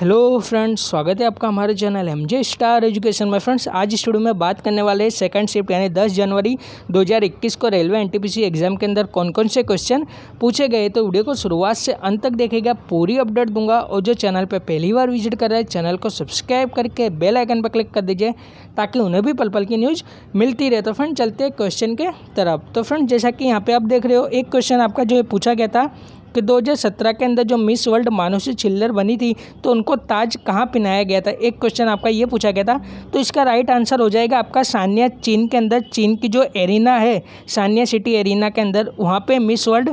Hello friends, स्वागत है आपका हमारे चैनल एमजे स्टार एजुकेशन में। फ्रेंड्स, आज इस वीडियो में बात करने वाले हैं सेकंड शिफ्ट यानी 10 जनवरी 2021 को रेलवे एनटीपीसी एग्जाम के अंदर कौन कौन से क्वेश्चन पूछे गए। तो वीडियो को शुरुआत से अंत तक देखेगा, पूरी अपडेट दूंगा। और जो चैनल पर पहली बार विजिट कर रहे हैं, चैनल को सब्सक्राइब करके बेल आइकन पर क्लिक कर दीजिए ताकि उन्हें भी पल पल की न्यूज़ मिलती रहे। तो फ्रेंड चलते हैं क्वेश्चन के तरफ। तो फ्रेंड जैसा कि यहाँ पे आप देख रहे हो, एक क्वेश्चन आपका जो है पूछा गया था कि 2017 के अंदर जो मिस वर्ल्ड मानुषी छिल्लर बनी थी तो उनको ताज कहाँ पहनाया गया था। एक क्वेश्चन आपका ये पूछा गया था। तो इसका राइट आंसर हो जाएगा आपका सानिया, चीन के अंदर। चीन की जो एरिना है, सानिया सिटी एरिना के अंदर, वहाँ पे मिस वर्ल्ड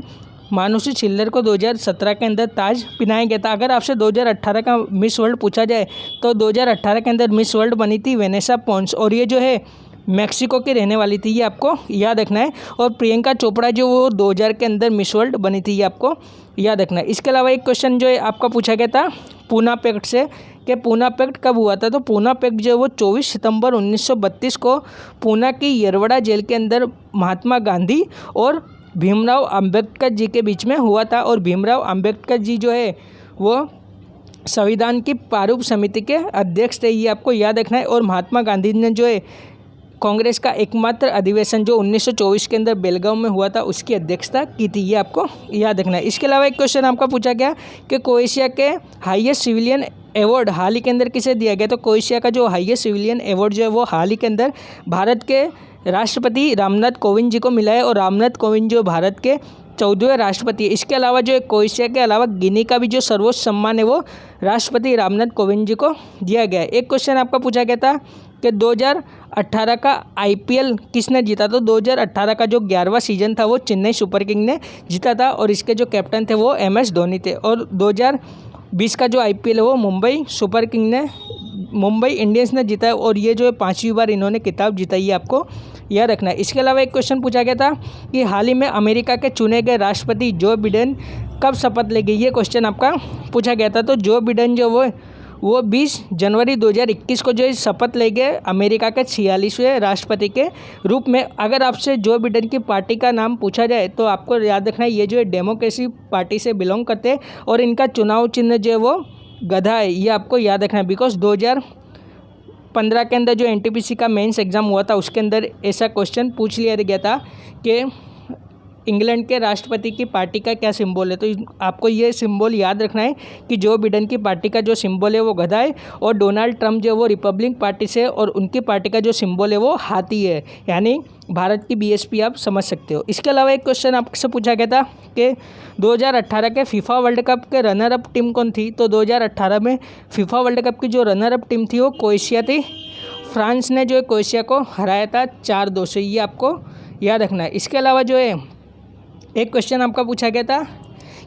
मानुषी छिल्लर को 2017 के अंदर ताज पहनाया गया था। अगर आपसे 2018 का मिस वर्ल्ड पूछा जाए तो 2018 के अंदर मिस वर्ल्ड बनी थी वेनेसा पोन्स, और ये जो है मैक्सिको की रहने वाली थी, ये आपको याद रखना है। और प्रियंका चोपड़ा जो वो 2000 के अंदर मिस वर्ल्ड बनी थी, ये आपको याद रखना है। इसके अलावा एक क्वेश्चन जो है आपका पूछा गया था पूना पैक्ट से, कि पूना पैक्ट कब हुआ था। तो पूना पैक्ट जो है वो 24 सितंबर 1932 को पूना की यरवड़ा जेल के अंदर महात्मा गांधी और भीमराव अंबेडकर जी के बीच में हुआ था। और भीमराव अंबेडकर जी जो है वो संविधान की प्रारूप समिति के अध्यक्ष थे, ये आपको याद रखना है। और महात्मा गांधी ने जो है कांग्रेस का एकमात्र अधिवेशन जो 1924 के अंदर बेलगांव में हुआ था, उसकी अध्यक्षता की थी, ये आपको याद रखना है। इसके अलावा एक क्वेश्चन आपका पूछा गया कि क्रोएशिया के हाईएस्ट सिविलियन अवार्ड हाल ही के अंदर किसे दिया गया। तो क्रोएशिया का जो हाईएस्ट सिविलियन अवार्ड जो है वो हाल ही के अंदर भारत के राष्ट्रपति रामनाथ कोविंद जी को मिला है। और रामनाथ कोविंद जो भारत के 14वें राष्ट्रपति है। इसके अलावा जो क्रोएशिया के अलावा गिनी का भी जो सर्वोच्च सम्मान है वो राष्ट्रपति रामनाथ कोविंद जी को दिया गया है। एक क्वेश्चन आपका पूछा गया था कि 2018 का आईपीएल किसने जीता। तो 2018 का जो 11वां सीजन था वो चेन्नई सुपर किंग ने जीता था, और इसके जो कैप्टन थे वो MS धोनी थे। और 2020 का जो आईपीएल है वो मुंबई इंडियंस ने जीता है, और ये जो है 5वीं बार इन्होंने खिताब जीता, ये आपको याद रखना है। इसके अलावा एक क्वेश्चन पूछा गया था कि हाल ही में अमेरिका के चुने गए राष्ट्रपति जो बिडेन कब शपथ लेंगे। ये क्वेश्चन आपका पूछा गया था। तो जो बिडेन जो वो 20 जनवरी 2021 को जो है शपथ लेंगे अमेरिका के 46वें राष्ट्रपति के रूप में। अगर आपसे जो बिडेन की पार्टी का नाम पूछा जाए तो आपको याद रखना है, ये जो है डेमोक्रेसी पार्टी से बिलोंग करते हैं, और इनका चुनाव चिन्ह जो है वो गधा है, ये आपको याद रखना है। बिकॉज 2015 के अंदर जो एनटीपीसी का मेंस एग्ज़ाम हुआ था उसके अंदर ऐसा क्वेश्चन पूछ लिया गया था कि इंग्लैंड के राष्ट्रपति की पार्टी का क्या सिंबल है। तो आपको ये सिंबल याद रखना है कि जो बिडेन की पार्टी का जो सिंबल है वो गधा है, और डोनाल्ड ट्रंप जो वो रिपब्लिक पार्टी से, और उनकी पार्टी का जो सिंबल है वो हाथी है, यानी भारत की BSP आप समझ सकते हो। इसके अलावा एक क्वेश्चन आपसे पूछा गया था कि 2018 के फीफा वर्ल्ड कप के रनर अप टीम कौन थी। तो 2018 में फीफा वर्ल्ड कप की जो रनर अप टीम थी वो क्रोएशिया थी। फ्रांस ने जो है क्रोएशिया को हराया था 4-2 से, ये आपको याद रखना है। इसके अलावा जो है एक क्वेश्चन आपका पूछा गया था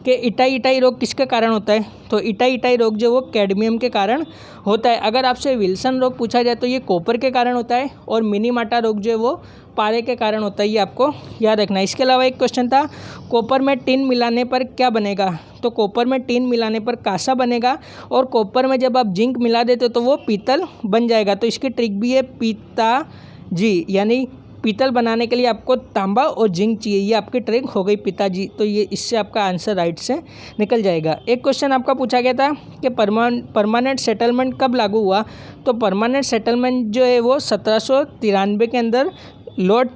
कि इटाई रोग किसके कारण होता है। तो इटाई रोग जो वो कैडमियम के कारण होता है। अगर आपसे विल्सन रोग पूछा जाए तो ये कॉपर के कारण होता है, और मिनीमाटा रोग जो है वो पारे के कारण होता है, ये आपको याद रखना है। इसके अलावा एक क्वेश्चन था कॉपर में टिन मिलाने पर क्या बनेगा। तो कॉपर में टिन मिलाने पर कांसा बनेगा, और कॉपर में जब आप जिंक मिला देते हो तो वो पीतल बन जाएगा। तो इसकी ट्रिक भी है पिताजी, यानी पीतल बनाने के लिए आपको तांबा और जिंक चाहिए, ये आपकी ट्रिक हो गई पिताजी। तो ये इससे आपका आंसर राइट से निकल जाएगा। एक क्वेश्चन आपका पूछा गया था कि परमानेंट सेटलमेंट कब लागू हुआ। तो परमानेंट सेटलमेंट जो है वो 1793 के अंदर लॉर्ड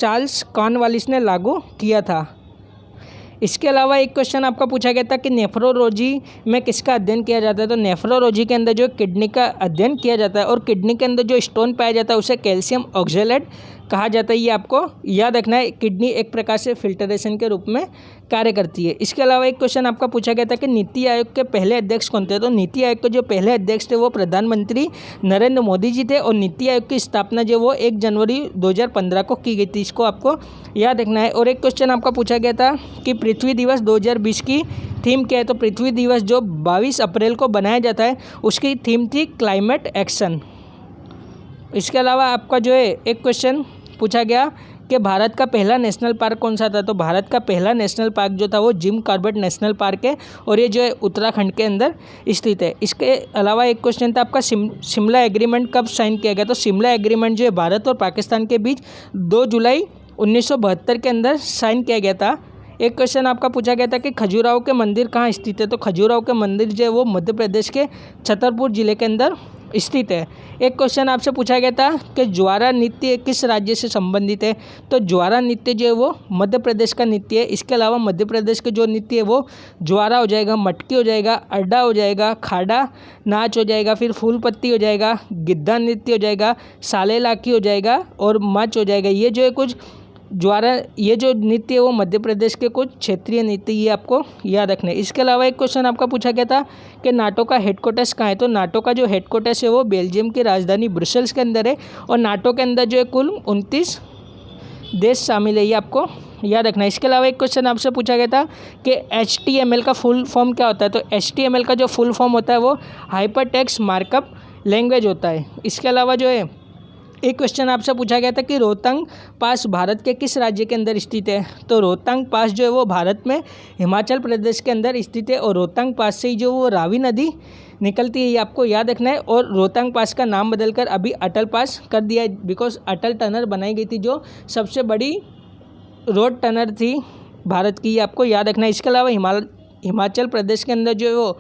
चार्ल्स कॉर्नवालिस ने लागू किया था। इसके अलावा एक क्वेश्चन आपका पूछा गया था कि नेफ्रोलॉजी में किसका अध्ययन किया जाता है। तो नेफ्रोलॉजी के अंदर जो किडनी का अध्ययन किया जाता है, और किडनी के अंदर जो स्टोन पाया जाता है उसे कैल्शियम ऑक्जेलेट कहा जाता है, ये आपको याद रखना है। किडनी एक प्रकार से फिल्टरेशन के रूप में कार्य करती है। इसके अलावा एक क्वेश्चन आपका पूछा गया था कि नीति आयोग के पहले अध्यक्ष कौन थे। तो नीति आयोग के जो पहले अध्यक्ष थे वो प्रधानमंत्री नरेंद्र मोदी जी थे, और नीति आयोग की स्थापना जो वो 1 जनवरी 2015 को की गई थी, इसको आपको याद रखना है। और एक क्वेश्चन आपका पूछा गया था कि पृथ्वी दिवस 2020 की थीम क्या है। तो पृथ्वी दिवस जो 22 अप्रैल को बनाया जाता है उसकी थीम थी क्लाइमेट एक्शन। इसके अलावा आपका जो है एक क्वेश्चन पूछा गया कि भारत का पहला नेशनल पार्क कौन सा था। तो भारत का पहला नेशनल पार्क जो था वो जिम कॉर्बेट नेशनल पार्क है, और ये जो है उत्तराखंड के अंदर स्थित है। इसके अलावा एक क्वेश्चन था आपका शिमला एग्रीमेंट कब साइन किया गया। तो शिमला एग्रीमेंट जो है भारत और पाकिस्तान के बीच 2 जुलाई 1972 के अंदर साइन किया गया था। एक क्वेश्चन आपका पूछा गया था कि खजुराहो के मंदिर कहाँ स्थित है। तो खजुराहो के मंदिर जो है वो मध्य प्रदेश के छतरपुर जिले के अंदर स्थित है। एक क्वेश्चन आपसे पूछा गया था कि ज्वारा नृत्य किस राज्य से संबंधित है। तो ज्वारा नृत्य जो है वो मध्य प्रदेश का नृत्य है। इसके अलावा मध्य प्रदेश के जो नृत्य है वो ज्वारा हो जाएगा, मटकी हो जाएगा, अड्डा हो जाएगा, खाड़ा नाच हो जाएगा, फिर फूल पत्ती हो जाएगा, गिद्धा नृत्य हो जाएगा, साले लाकी हो जाएगा और मच हो जाएगा। ये जो है कुछ ज्वारा, ये जो नृत्य है वो मध्य प्रदेश के कुछ क्षेत्रीय नृत्य, ये आपको याद रखना है। इसके अलावा एक क्वेश्चन आपका पूछा गया था कि नाटो का हेडक्वार्टर्स कहाँ है। तो नाटो का जो हेडक्वार्टर्स है वो बेल्जियम की राजधानी ब्रुसेल्स के अंदर है और नाटो के अंदर जो है कुल 29 देश शामिल है, ये आपको याद रखना है। इसके अलावा एक क्वेश्चन आपसे पूछा गया था कि HTML का फुल फॉर्म क्या होता है। तो HTML का जो फुल फॉर्म होता है वो हाइपर टेक्स्ट मार्कअप लैंग्वेज होता है। इसके अलावा जो है एक क्वेश्चन आपसे पूछा गया था कि रोहतांग पास भारत के किस राज्य के अंदर स्थित है। तो रोहतांग पास जो है वो भारत में हिमाचल प्रदेश के अंदर स्थित है और रोहतांग पास से ही जो वो रावी नदी निकलती है, ये आपको याद रखना है। और रोहतांग पास का नाम बदलकर अभी अटल पास कर दिया है, बिकॉज अटल टनल बनाई गई थी जो सबसे बड़ी रोड टनल थी भारत की, ये आपको याद रखना है। इसके अलावा हिमाचल प्रदेश के अंदर जो है वो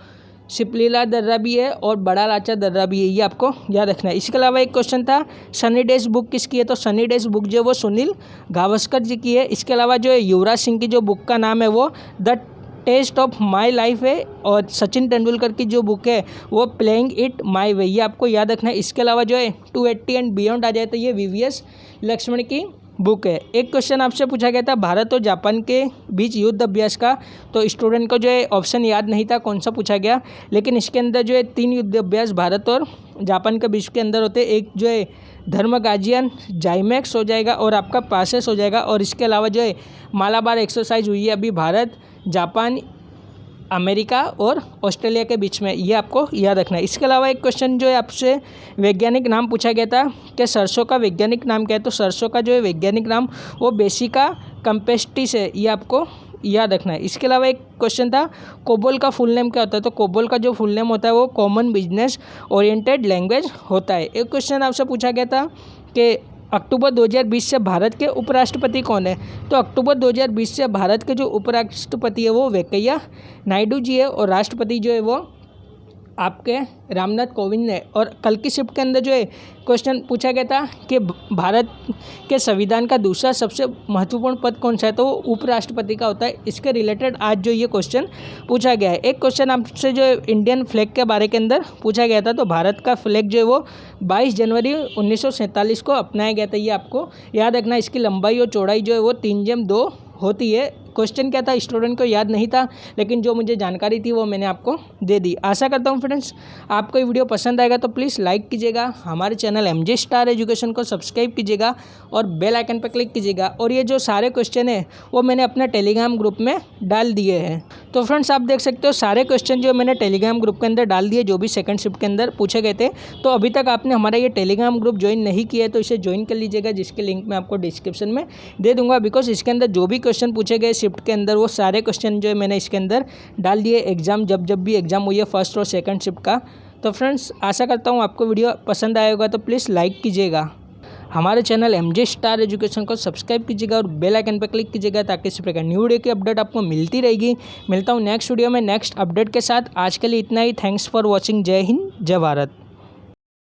सिपलीला दर्रा भी है और बड़ा लाचा दर्रा भी है, ये आपको याद रखना है। इसके अलावा एक क्वेश्चन था सनी डेज बुक किसकी है। तो सनी डेज बुक जो है वो सुनील गावस्कर जी की है। इसके अलावा जो है युवराज सिंह की जो बुक का नाम है वो the test of my life है और सचिन तेंदुलकर की जो बुक है वो प्लेइंग इट माई वे, ये आपको याद रखना है। इसके अलावा जो है 280 एंड बियॉन्ड आ जाए तो ये VVS लक्ष्मण की बुक है। एक क्वेश्चन आपसे पूछा गया था भारत और जापान के बीच युद्ध अभ्यास का। तो स्टूडेंट को जो है ऑप्शन याद नहीं था कौन सा पूछा गया, लेकिन इसके अंदर जो है 3 युद्ध अभ्यास भारत और जापान के बीच के अंदर होते हैं। एक जो है धर्मगाजियन जाइमैक्स हो जाएगा और आपका पासेस हो जाएगा और इसके अलावा जो है मालाबार एक्सरसाइज हुई है अभी भारत, जापान, अमेरिका और ऑस्ट्रेलिया के बीच में, ये आपको याद रखना है। इसके अलावा एक क्वेश्चन जो है आपसे वैज्ञानिक नाम पूछा गया था कि सरसों का वैज्ञानिक नाम क्या है। तो सरसों का जो है वैज्ञानिक नाम वो बेसिका कैम्पेस्टिस है, ये आपको याद रखना है। इसके अलावा एक क्वेश्चन था कोबोल का फुल नेम क्या होता है। तो कोबोल का जो फुल नेम होता है वो कॉमन बिजनेस ओरिएंटेड लैंग्वेज होता है। एक क्वेश्चन आपसे पूछा गया था कि अक्टूबर 2020 से भारत के उपराष्ट्रपति कौन है। तो अक्टूबर 2020 से भारत के जो उपराष्ट्रपति है वो वेंकैया नायडू जी है और राष्ट्रपति जो है वो आपके रामनाथ कोविंद है। और कल की शिफ्ट के अंदर जो है क्वेश्चन पूछा गया था कि भारत के संविधान का दूसरा सबसे महत्वपूर्ण पद कौन सा है। तो वो उपराष्ट्रपति का होता है। इसके रिलेटेड आज जो ये क्वेश्चन पूछा गया है। एक क्वेश्चन आपसे जो है इंडियन फ्लैग के बारे के अंदर पूछा गया था। तो भारत का फ्लैग जो है वो 22 जनवरी 1947 को अपनाया गया था, ये आपको याद रखना। इसकी लंबाई और चौड़ाई जो है वो 3/2 होती है। क्वेश्चन क्या था स्टूडेंट को याद नहीं था, लेकिन जो मुझे जानकारी थी वो मैंने आपको दे दी। आशा करता हूँ फ्रेंड्स आपको ये वीडियो पसंद आएगा तो प्लीज़ लाइक कीजिएगा, हमारे चैनल MJ स्टार एजुकेशन को सब्सक्राइब कीजिएगा और बेल आइकन पर क्लिक कीजिएगा। और ये जो सारे क्वेश्चन है वो मैंने अपने टेलीग्राम ग्रुप में डाल दिए हैं। तो फ्रेंड्स आप देख सकते हो सारे क्वेश्चन जो मैंने टेलीग्राम ग्रुप के अंदर डाल दिए जो भी सेकंड शिफ्ट के अंदर पूछे गए थे। तो अभी तक आपने हमारा ये टेलीग्राम ग्रुप ज्वाइन नहीं किया है तो इसे ज्वाइन कर लीजिएगा, जिसके लिंक मैं आपको डिस्क्रिप्शन में दे दूंगा। बिकॉज इसके अंदर जो भी क्वेश्चन पूछे गए शिफ्ट के अंदर वो सारे क्वेश्चन जो है मैंने इसके अंदर डाल दिए एग्जाम जब भी एग्जाम हुई है फर्स्ट और सेकंड शिफ्ट का। तो फ्रेंड्स आशा करता हूँ आपको वीडियो पसंद आया होगा तो प्लीज़ लाइक कीजिएगा, हमारे चैनल MJ स्टार एजुकेशन को सब्सक्राइब कीजिएगा और बेल आइकन पर क्लिक कीजिएगा ताकि इस प्रकार न्यू वीडियो की अपडेट आपको मिलती रहेगी। मिलता हूँ नेक्स्ट वीडियो में नेक्स्ट अपडेट के साथ। आज के लिए इतना ही। Thanks for watching. जय हिंद, जय भारत।